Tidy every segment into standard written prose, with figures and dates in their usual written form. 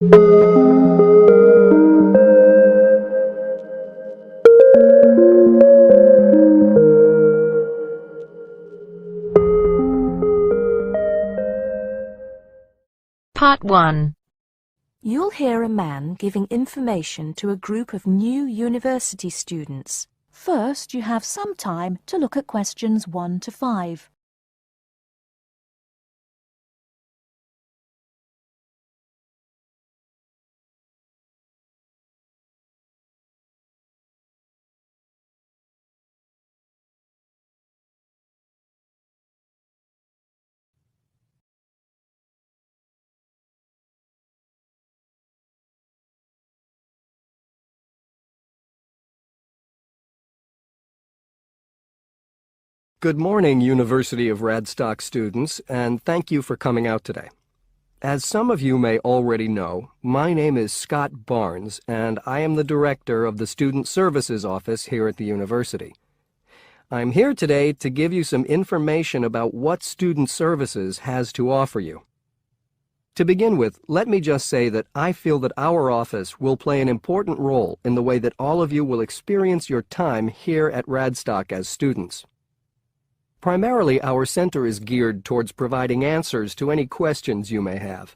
Part 1. You'll hear a man giving information to a group of new university students. First, you have some time to look at questions 1 to 5. Good morning, University of Radstock students, and thank you for coming out today. As some of you may already know, my name is Scott Barnes, and I am the director of the Student Services Office here at the university. I'm here today to give you some information about what Student Services has to offer you. To begin with, let me just say that I feel that our office will play an important role in the way that all of you will experience your time here at Radstock as students. Primarily, our center is geared towards providing answers to any questions you may have.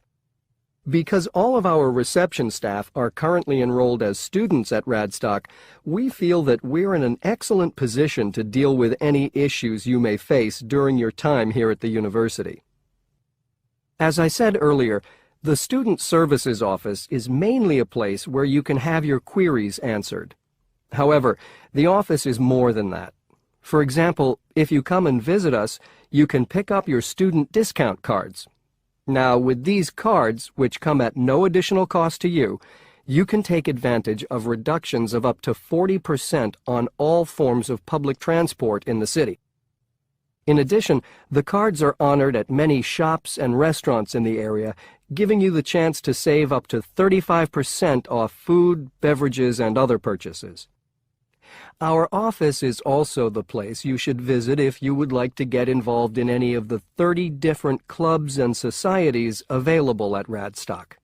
Because all of our reception staff are currently enrolled as students at Radstock, we feel that we're in an excellent position to deal with any issues you may face during your time here at the university. As I said earlier, the Student Services Office is mainly a place where you can have your queries answered. However, the office is more than that. For example, if you come and visit us, you can pick up your student discount cards. Now, with these cards, which come at no additional cost to you, you can take advantage of reductions of up to 40% on all forms of public transport in the city. In addition, the cards are honored at many shops and restaurants in the area, giving you the chance to save up to 35% off food, beverages, and other purchases. Our office is also the place you should visit if you would like to get involved in any of the 30 different clubs and societies available at Radstock.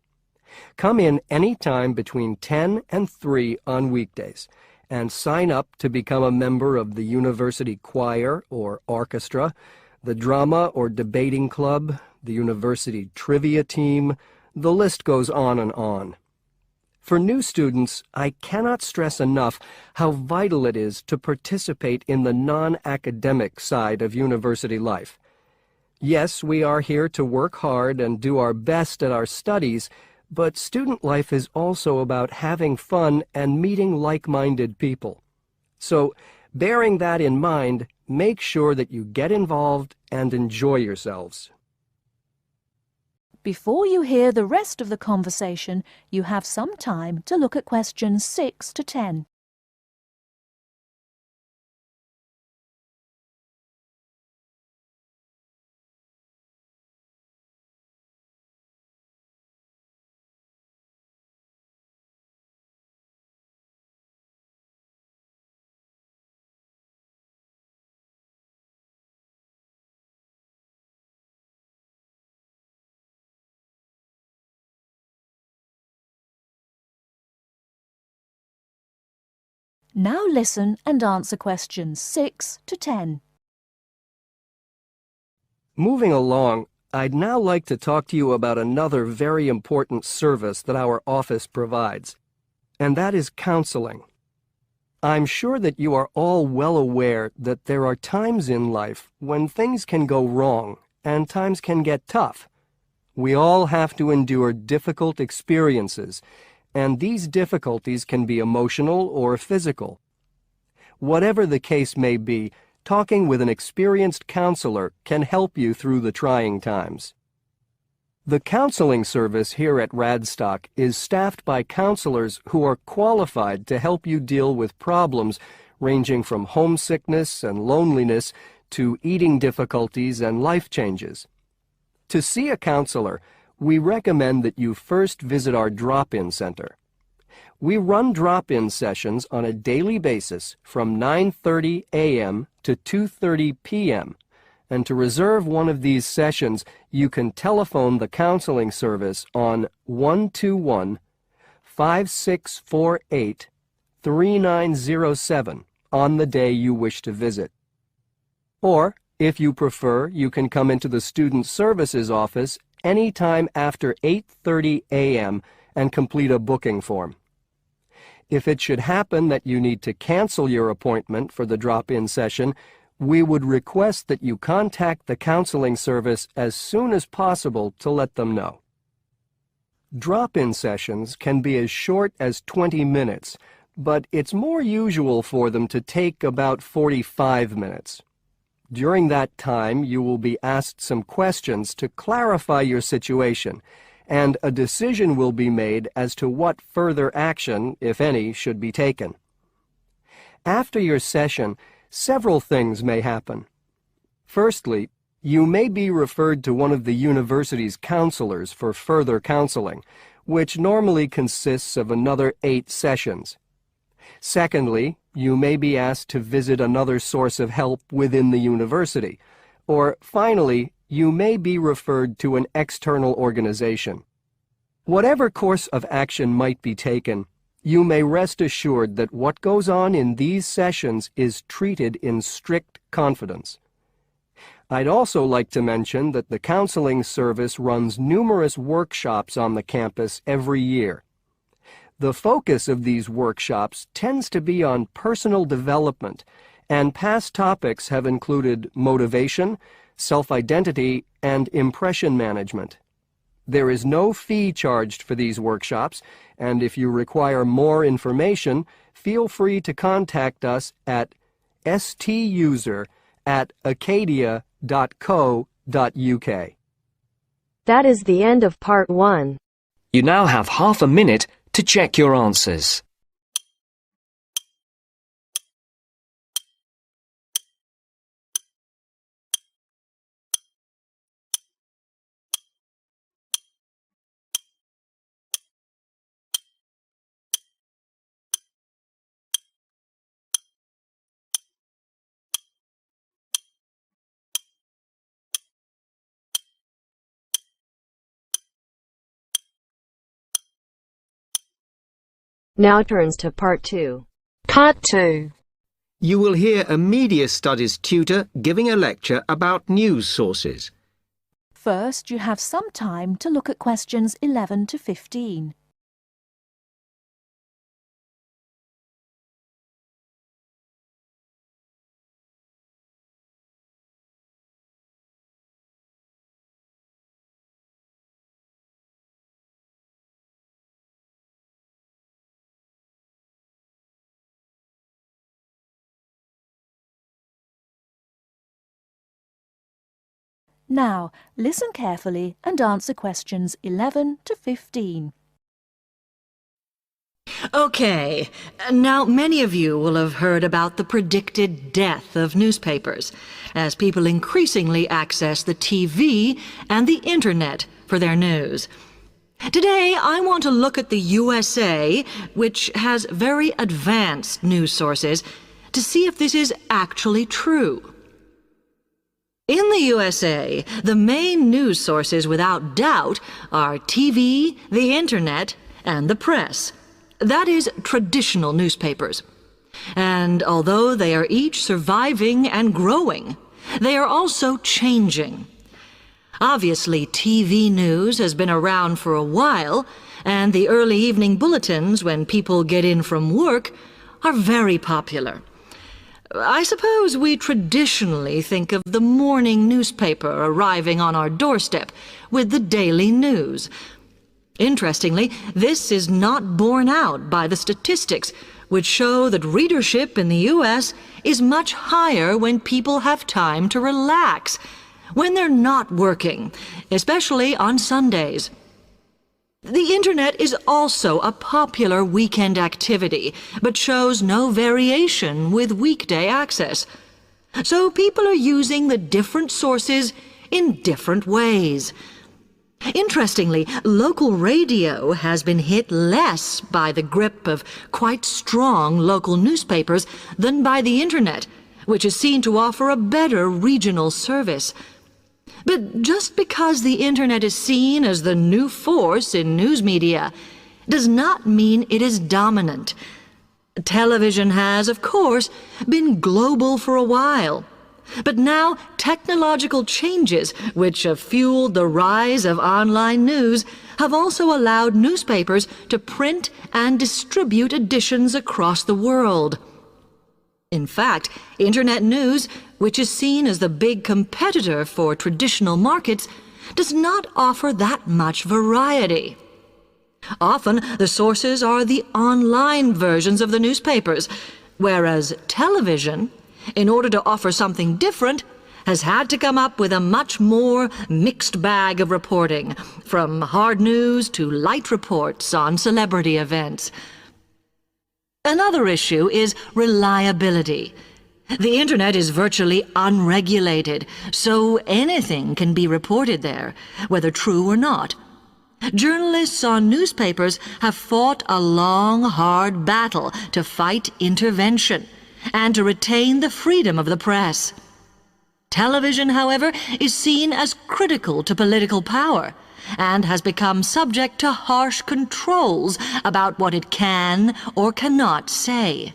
Come in any time between 10 and 3 on weekdays and sign up to become a member of the university choir or orchestra, the drama or debating club, the university trivia team. The list goes on and on. For new students, I cannot stress enough how vital it is to participate in the non-academic side of university life. Yes, we are here to work hard and do our best at our studies, but student life is also about having fun and meeting like-minded people. So, bearing that in mind, make sure that you get involved and enjoy yourselves. Before you hear the rest of the conversation, you have some time to look at questions 6 to 10. Now listen and answer questions 6 to 10. Moving along, I'd now like to talk to you about another very important service that our office provides, and that is counseling. I'm sure that you are all well aware that there are times in life when things can go wrong and times can get tough. We all have to endure difficult experiences, and these difficulties can be emotional or physical. Whatever the case may be, talking with an experienced counselor can help you through the trying times. The counseling service here at Radstock is staffed by counselors who are qualified to help you deal with problems ranging from homesickness and loneliness to eating difficulties and life changes. To see a counselor, we recommend that you first visit our drop-in center. We run drop-in sessions on a daily basis from 9:30 a.m. to 2:30 p.m., and to reserve one of these sessions, you can telephone the counseling service on 121-5648-3907 on the day you wish to visit. Or, if you prefer, you can come into the Student Services office anytime after 8:30 a.m. and complete a booking form. If it should happen that you need to cancel your appointment for the drop-in session, we would request that you contact the counseling service as soon as possible to let them know. Drop-in sessions can be as short as 20 minutes, but it's more usual for them to take about 45 minutes. During that time, you will be asked some questions to clarify your situation, and a decision will be made as to what further action, if any, should be taken. After your session, several things may happen. Firstly, you may be referred to one of the university's counselors for further counseling, which normally consists of another 8 sessions. Secondly, you may be asked to visit another source of help within the university. Or, finally, you may be referred to an external organization. Whatever course of action might be taken, you may rest assured that what goes on in these sessions is treated in strict confidence. I'd also like to mention that the counseling service runs numerous workshops on the campus every year. The focus of these workshops tends to be on personal development, and past topics have included motivation, self-identity, and impression management. There is no fee charged for these workshops, and if you require more information, feel free to contact us at stuser@acadia.co.uk. That is the end of part 1. You now have half a minute to check your answers. Now turns to part 2. Part 2. You will hear a media studies tutor giving a lecture about news sources. First, you have some time to look at questions 11 to 15. Now, listen carefully and answer questions 11 to 15. Okay, now many of you will have heard about the predicted death of newspapers, as people increasingly access the TV and the Internet for their news. Today, I want to look at the USA, which has very advanced news sources, to see if this is actually true. In the USA, the main news sources without doubt are TV, the Internet, and the press. That is, traditional newspapers. And although they are each surviving and growing, they are also changing. Obviously, TV news has been around for a while, and the early evening bulletins, when people get in from work, are very popular. I suppose we traditionally think of the morning newspaper arriving on our doorstep with the daily news. Interestingly, this is not borne out by the statistics, which show that readership in the U.S. is much higher when people have time to relax, when they're not working, especially on Sundays. The Internet is also a popular weekend activity, but shows no variation with weekday access. So people are using the different sources in different ways. Interestingly, local radio has been hit less by the grip of quite strong local newspapers than by the Internet, which is seen to offer a better regional service. But just because the Internet is seen as the new force in news media does not mean it is dominant. Television has, of course, been global for a while. But now technological changes, which have fueled the rise of online news, have also allowed newspapers to print and distribute editions across the world. In fact, Internet news, which is seen as the big competitor for traditional markets, does not offer that much variety. Often, the sources are the online versions of the newspapers, whereas television, in order to offer something different, has had to come up with a much more mixed bag of reporting, from hard news to light reports on celebrity events. Another issue is reliability. The Internet is virtually unregulated, so anything can be reported there, whether true or not. Journalists on newspapers have fought a long, hard battle to fight intervention and to retain the freedom of the press. Television, however, is seen as critical to political power and has become subject to harsh controls about what it can or cannot say.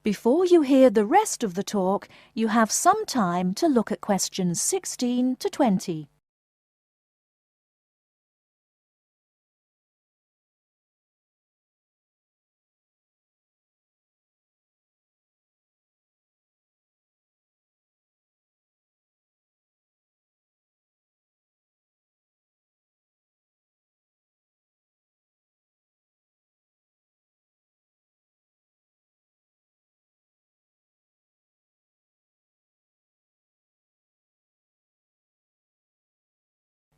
Before you hear the rest of the talk, you have some time to look at questions 16 to 20.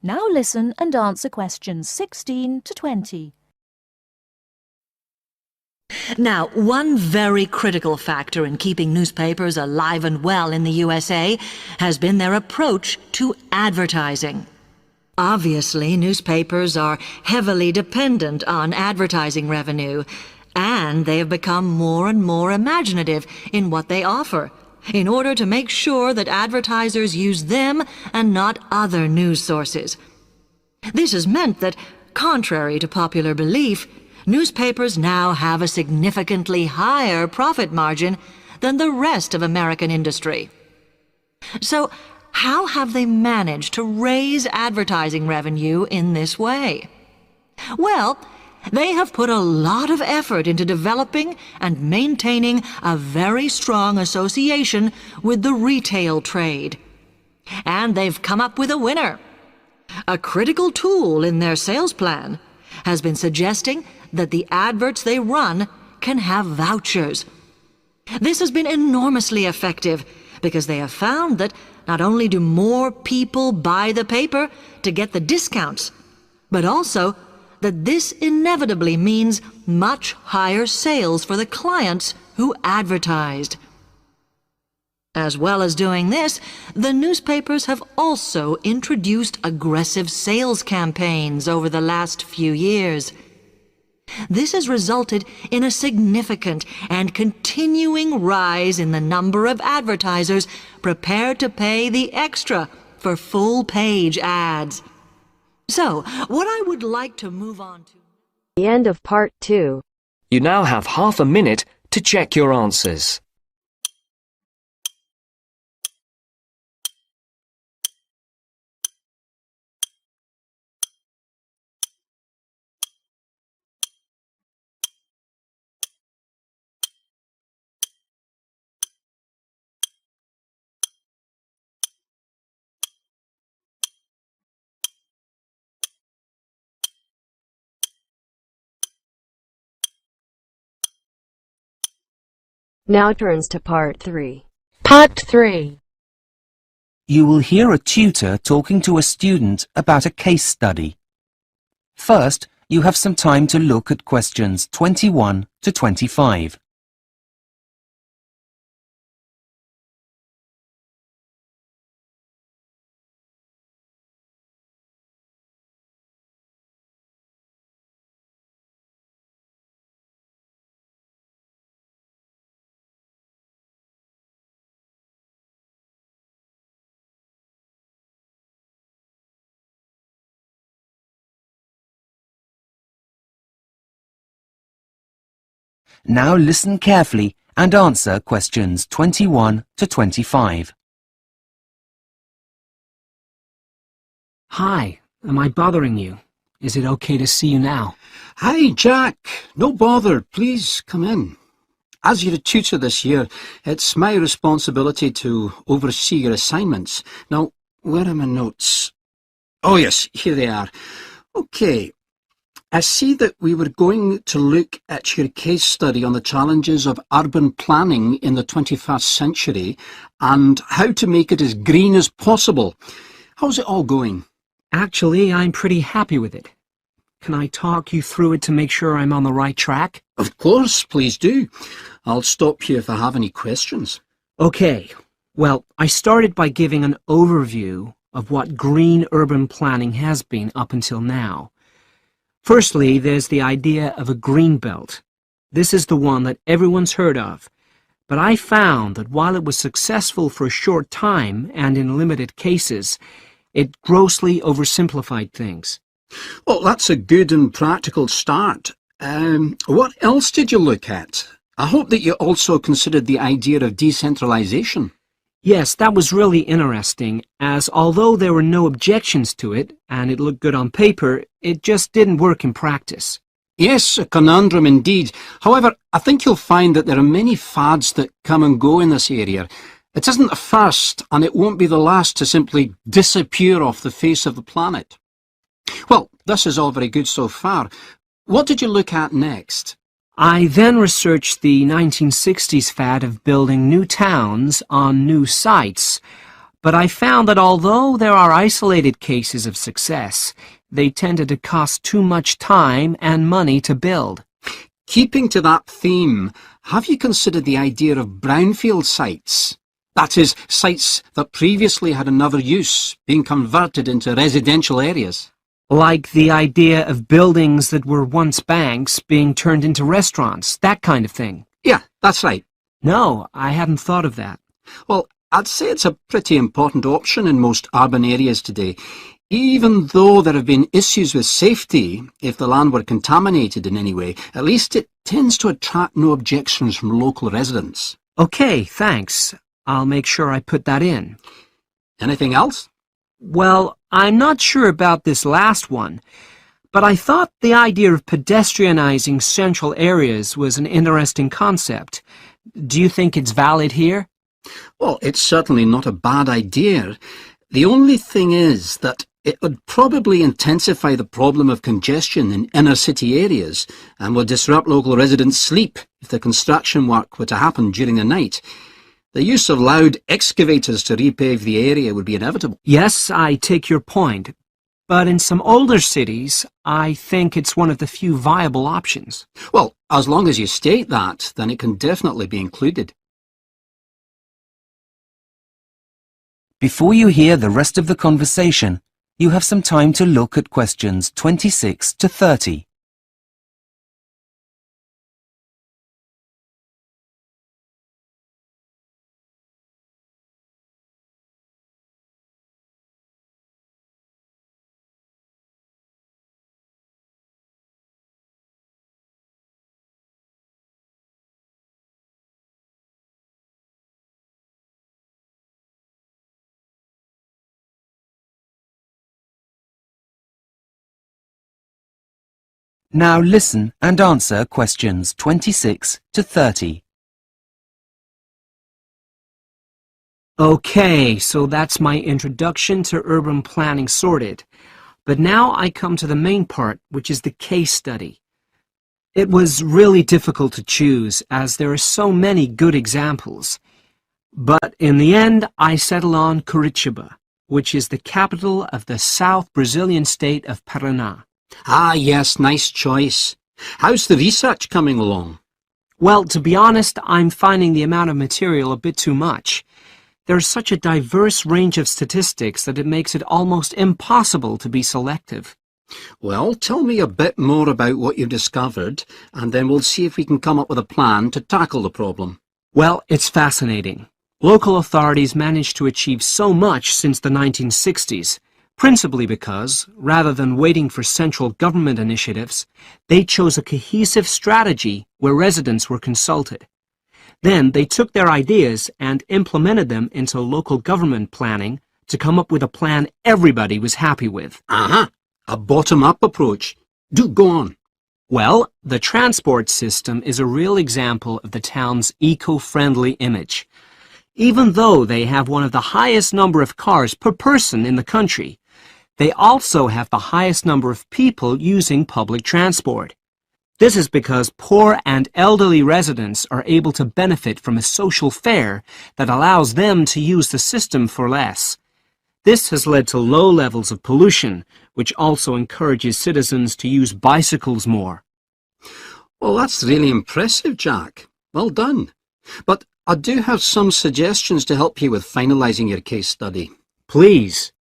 Now listen and answer questions 16 to 20. Now, one very critical factor in keeping newspapers alive and well in the USA has been their approach to advertising. Obviously, newspapers are heavily dependent on advertising revenue, and they have become more and more imaginative in what they offer, in order to make sure that advertisers use them and not other news sources. This has meant that, contrary to popular belief, newspapers now have a significantly higher profit margin than the rest of American industry. So, how have they managed to raise advertising revenue in this way? Well, they have put a lot of effort into developing and maintaining a very strong association with the retail trade. And they've come up with a winner. A critical tool in their sales plan has been suggesting that the adverts they run can have vouchers. This has been enormously effective because they have found that not only do more people buy the paper to get the discounts, but also that this inevitably means much higher sales for the clients who advertised. As well as doing this, the newspapers have also introduced aggressive sales campaigns over the last few years. This has resulted in a significant and continuing rise in the number of advertisers prepared to pay the extra for full-page ads. So, what I would like to move on to... The end of part 2. You now have half a minute to check your answers. Now turns to part 3. Part 3. You will hear a tutor talking to a student about a case study. First, you have some time to look at questions 21 to 25. Now listen carefully and answer questions 21 to 25. Hi, am I bothering you? Is it okay to see you now? Hi, Jack. No bother. Please come in. As you're a tutor this year, it's my responsibility to oversee your assignments. Now, where are my notes? Oh yes, here they are. Okay. I see that we were going to look at your case study on the challenges of urban planning in the 21st century and how to make it as green as possible. How's it all going? Actually, I'm pretty happy with it. Can I talk you through it to make sure I'm on the right track? Of course, please do. I'll stop you if I have any questions. Okay. Well, I started by giving an overview of what green urban planning has been up until now. Firstly, there's the idea of a green belt. This is the one that everyone's heard of. But I found that while it was successful for a short time and in limited cases, it grossly oversimplified things. Well, that's a good and practical start. What else did you look at? I hope that you also considered the idea of decentralization. Yes, that was really interesting, as although there were no objections to it, and it looked good on paper, it just didn't work in practice. Yes, a conundrum indeed. However, I think you'll find that there are many fads that come and go in this area. It isn't the first, and it won't be the last to simply disappear off the face of the planet. Well, this is all very good so far. What did you look at next? I then researched the 1960s fad of building new towns on new sites, but I found that although there are isolated cases of success, they tended to cost too much time and money to build. Keeping to that theme, have you considered the idea of brownfield sites? That is, sites that previously had another use, being converted into residential areas. Like the idea of buildings that were once banks being turned into restaurants, that kind of thing. Yeah, that's right. No, I hadn't thought of that. Well, I'd say it's a pretty important option in most urban areas today. Even though there have been issues with safety, if the land were contaminated in any way, at least it tends to attract no objections from local residents. Okay, thanks. I'll make sure I put that in. Anything else? Well, I'm not sure about this last one, but I thought the idea of pedestrianizing central areas was an interesting concept. Do you think it's valid here? Well, it's certainly not a bad idea. The only thing is that it would probably intensify the problem of congestion in inner city areas and would disrupt local residents' sleep if the construction work were to happen during the night. The use of loud excavators to repave the area would be inevitable. Yes, I take your point. But in some older cities, I think it's one of the few viable options. Well, as long as you state that, then it can definitely be included. Before you hear the rest of the conversation, you have some time to look at questions 26 to 30. Now listen and answer questions 26 to 30. Okay, so that's my introduction to urban planning sorted. But now I come to the main part, which is the case study. It was really difficult to choose, as there are so many good examples. But in the end, I settled on Curitiba, which is the capital of the South Brazilian state of Paraná. Ah, yes, nice choice. How's the research coming along? Well, to be honest, I'm finding the amount of material a bit too much. There's such a diverse range of statistics that it makes it almost impossible to be selective. Well, tell me a bit more about what you've discovered, and then we'll see if we can come up with a plan to tackle the problem. Well, it's fascinating. Local authorities managed to achieve so much since the 1960s, principally because, rather than waiting for central government initiatives, they chose a cohesive strategy where residents were consulted. Then they took their ideas and implemented them into local government planning to come up with a plan everybody was happy with. Aha! A bottom-up approach. Do go on. Well, the transport system is a real example of the town's eco-friendly image. Even though they have one of the highest number of cars per person in the country, they also have the highest number of people using public transport. This is because poor and elderly residents are able to benefit from a social fare that allows them to use the system for less. This has led to low levels of pollution, which also encourages citizens to use bicycles more. Well, that's really impressive, Jack. Well done. But I do have some suggestions to help you with finalising your case study. Please.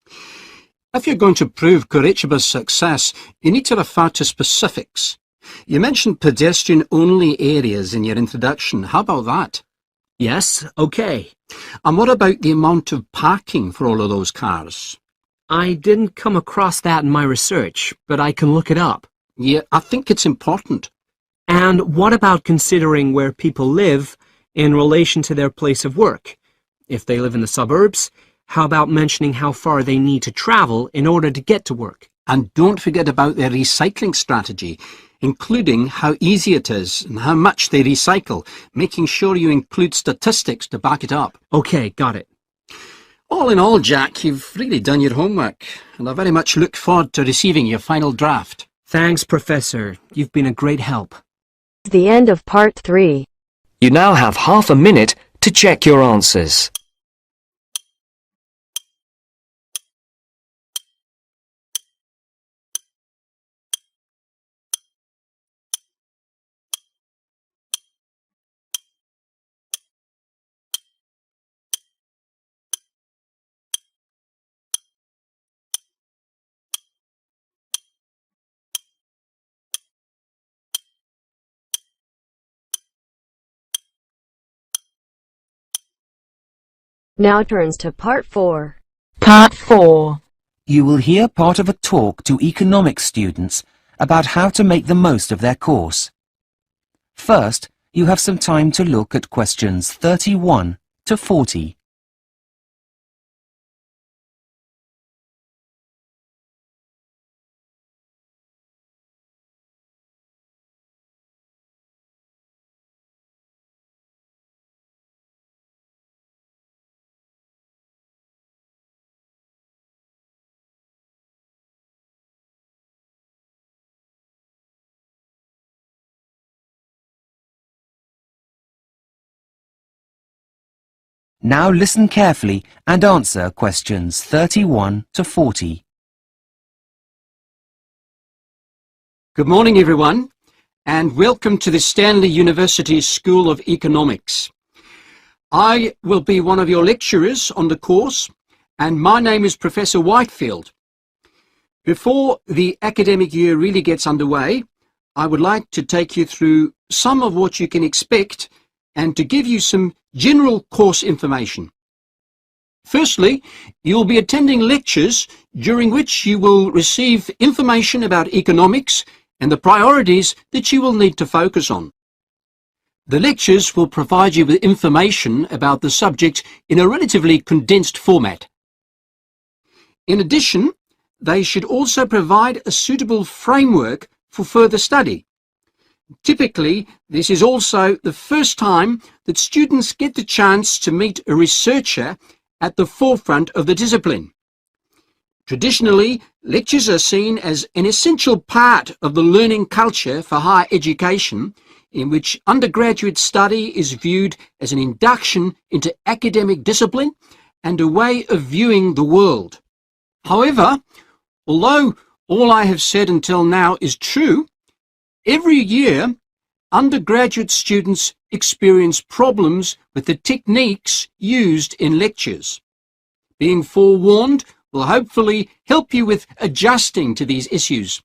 If you're going to prove Kurichiba's success, you need to refer to specifics. You mentioned pedestrian-only areas in your introduction. How about that? Yes, okay. And what about the amount of parking for all of those cars? I didn't come across that in my research, but I can look it up. Yeah, I think it's important. And what about considering where people live in relation to their place of work? If they live in the suburbs, how about mentioning how far they need to travel in order to get to work? And don't forget about their recycling strategy, including how easy it is and how much they recycle, making sure you include statistics to back it up. Okay, got it. All in all, Jack, you've really done your homework, and I very much look forward to receiving your final draft. Thanks, Professor. You've been a great help. The end of part 3. You now have half a minute to check your answers. Now turns to part 4. Part 4. You will hear part of a talk to economics students about how to make the most of their course. First, you have some time to look at questions 31 to 40. Now listen carefully and answer questions 31 to 40. Good morning, everyone, and welcome to the Stanley University School of Economics. I will be one of your lecturers on the course, and my name is Professor Whitefield. Before the academic year really gets underway, I would like to take you through some of what you can expect and to give you some general course information. Firstly, you will be attending lectures during which you will receive information about economics and the priorities that you will need to focus on. The lectures will provide you with information about the subject in a relatively condensed format. In addition, they should also provide a suitable framework for further study. Typically, this is also the first time that students get the chance to meet a researcher at the forefront of the discipline. Traditionally, lectures are seen as an essential part of the learning culture for higher education, in which undergraduate study is viewed as an induction into academic discipline and a way of viewing the world. However, although all I have said until now is true, every year, undergraduate students experience problems with the techniques used in lectures. Being forewarned will hopefully help you with adjusting to these issues.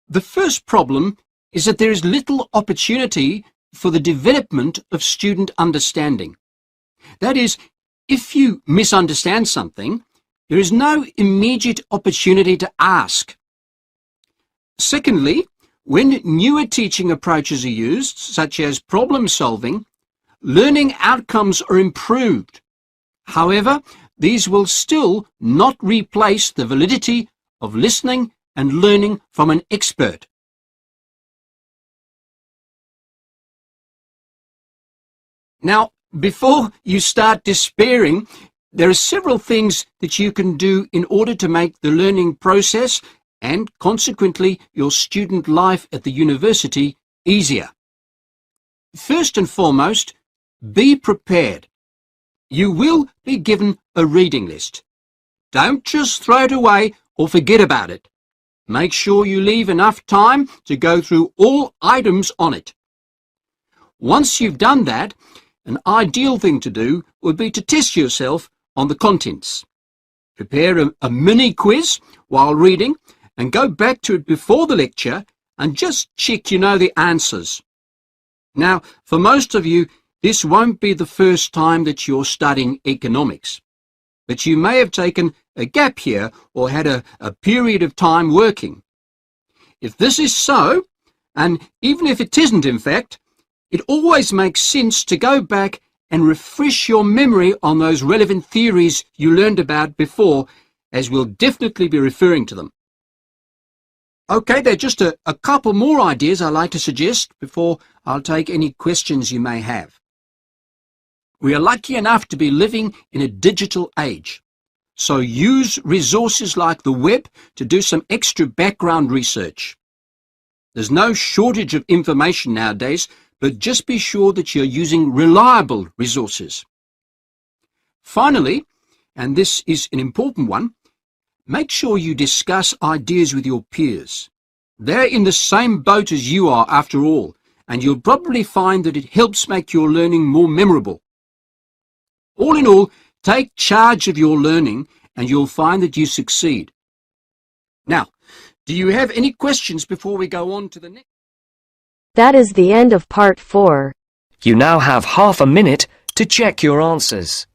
The first problem is that there is little opportunity for the development of student understanding. That is, if you misunderstand something, There is no immediate opportunity to ask. Secondly, when newer teaching approaches are used, such as problem solving, learning outcomes are improved. However, these will still not replace the validity of listening and learning from an expert. Now, before you start despairing, there are several things that you can do in order to make the learning process and consequently your student life at the university easier. First and foremost, be prepared. You will be given a reading list. Don't just throw it away or forget about it. Make sure you leave enough time to go through all items on it. Once you've done that, an ideal thing to do would be to test yourself on the contents. Prepare a mini quiz while reading and go back to it before the lecture and just check you know the answers. Now, for most of you, this won't be the first time that you're studying economics, but you may have taken a gap here or had a period of time working. If this is so, and even if it isn't in fact, it always makes sense to go back and refresh your memory on those relevant theories you learned about before, as we'll definitely be referring to them. Okay, there are just a couple more ideas I'd like to suggest before I'll take any questions you may have. We are lucky enough to be living in a digital age, so use resources like the web to do some extra background research. There's no shortage of information nowadays, but just be sure that you're using reliable resources. Finally, and this is an important one, make sure you discuss ideas with your peers. They're in the same boat as you are after all, and you'll probably find that it helps make your learning more memorable. All in all, take charge of your learning and you'll find that you succeed. Now, do you have any questions before we go on to the next? That is the end of part 4. You now have half a minute to check your answers.